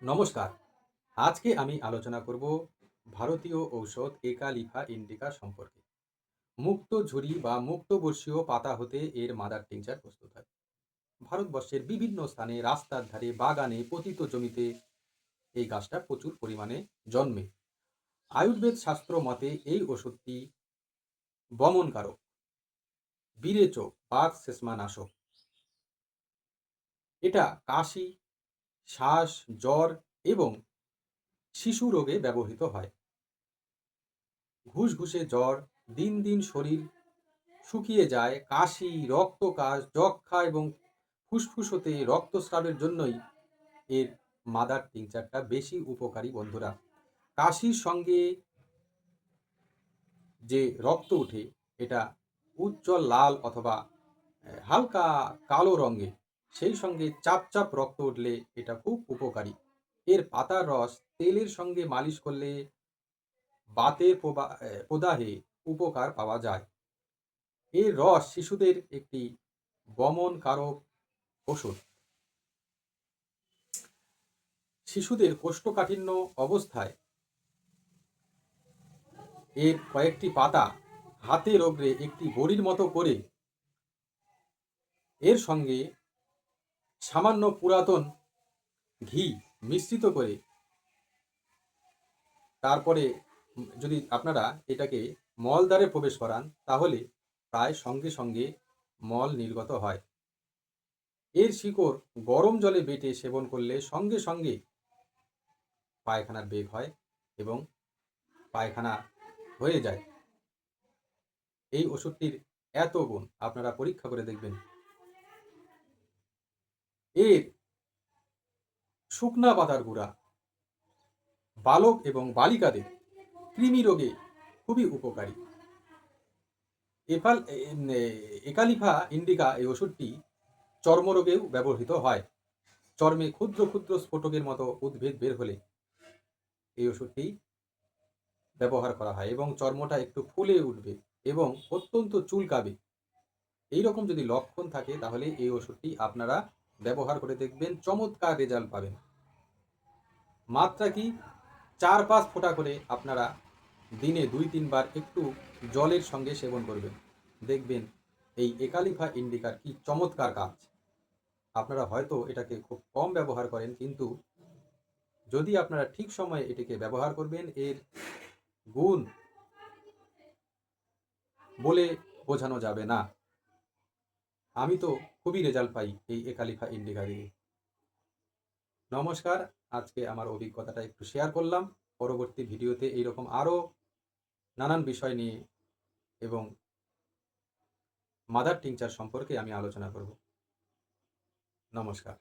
নমস্কার। আজকে আমি আলোচনা করব ভারতীয় ঔষধ একালিফা ইন্ডিকা সম্পর্কে। মুক্তঝুরি বা মুক্তবর্ষীয় পাতা হতে এর মাদার টিংচার প্রস্তুত হয়। ভারতবর্ষের বিভিন্ন স্থানে রাস্তার ধারে, বাগানে, পতিত জমিতে এই গাছটা প্রচুর পরিমাণে জন্মে। আয়ুর্বেদ শাস্ত্র মতে এই ওষুধটি বমনকারক, বিরেচক, বাত শেষমা নাশক। এটা কাশি, শ্বাস, জ্বর এবং শিশু রোগে ব্যবহৃত হয়। ঘুষঘুষে জ্বর, দিন দিন শরীর শুকিয়ে যায়, কাশি, রক্তকাশ, যক্ষ্মা এবং ফুসফুসতে রক্তস্রাবের জন্যই এর মাদার টিংচারটা বেশি উপকারী বন্ধুরা। কাশির সঙ্গে যে রক্ত ওঠে এটা উজ্জ্বল লাল অথবা হালকা কালো রঙের, সেই সঙ্গে চাপ চাপ রক্ত উঠলে এটা খুব উপকারী। এর পাতার রস তেলের সঙ্গে মালিশ করলে বাতের প্রদাহে উপকার পাওয়া যায়। এর রস শিশুদের একটি বমনকারক ওষুধ। শিশুদের কোষ্ঠকাঠিন্য অবস্থায় এর কয়েকটি পাতা হাতে রগড়ে একটি বড়ির মতো করে এর সঙ্গে সামান্য পুরাতন ঘি মিশ্রিত করে তারপরে যদি আপনারা এটাকে মলদ্বারে প্রবেশ করান তাহলে প্রায় সঙ্গে সঙ্গে মল নির্গত হয়। এর শিকড় গরম জলে বেটে সেবন করলে সঙ্গে সঙ্গে পায়খানার বেগ হয় এবং পায়খানা হয়ে যায়। এই ওষুধটির এত গুণ আপনারা পরীক্ষা করে দেখবেন। এর শুকনা পাতার গুঁড়া বালক এবং বালিকাদের কৃমি রোগে খুবই উপকারী। একালিফা ইন্ডিকা এই ওষুধটি চর্মরোগেও ব্যবহৃত হয়। চর্মে ক্ষুদ্র ক্ষুদ্র স্ফোটকের মতো উদ্ভিদ বের হলে এই ওষুধটি ব্যবহার করা হয় এবং চর্মটা একটু ফুলে উঠবে এবং অত্যন্ত চুলকাবে। এইরকম যদি লক্ষণ থাকে তাহলে এই ওষুধটি আপনারা ব্যবহার করে দেখবেন, চমৎকার রেজাল্ট পাবেন। মাত্রা কি ৪-৫ ফোঁটা করে আপনারা দিনে ২-৩ বার একটু জলের সঙ্গে সেবন করবেন। দেখবেন এই একালিফা ইন্ডিকার কি চমৎকার কাজ। আপনারা হয়তো এটাকে খুব কম ব্যবহার করেন, কিন্তু যদি আপনারা ঠিক সময়ে এটিকে ব্যবহার করবেন এর গুণ বলে বোঝানো যাবে না। আমি তো খুবই রেজাল্ট পাই এই একালিফা ইন্ডিকা দিয়ে। নমস্কার। আজকে আমার অভিজ্ঞতাটা একটু শেয়ার করলাম। পরবর্তী ভিডিওতে এইরকম আরও নানান বিষয় নিয়ে এবং মাদার টিংচার সম্পর্কে আমি আলোচনা করব। নমস্কার।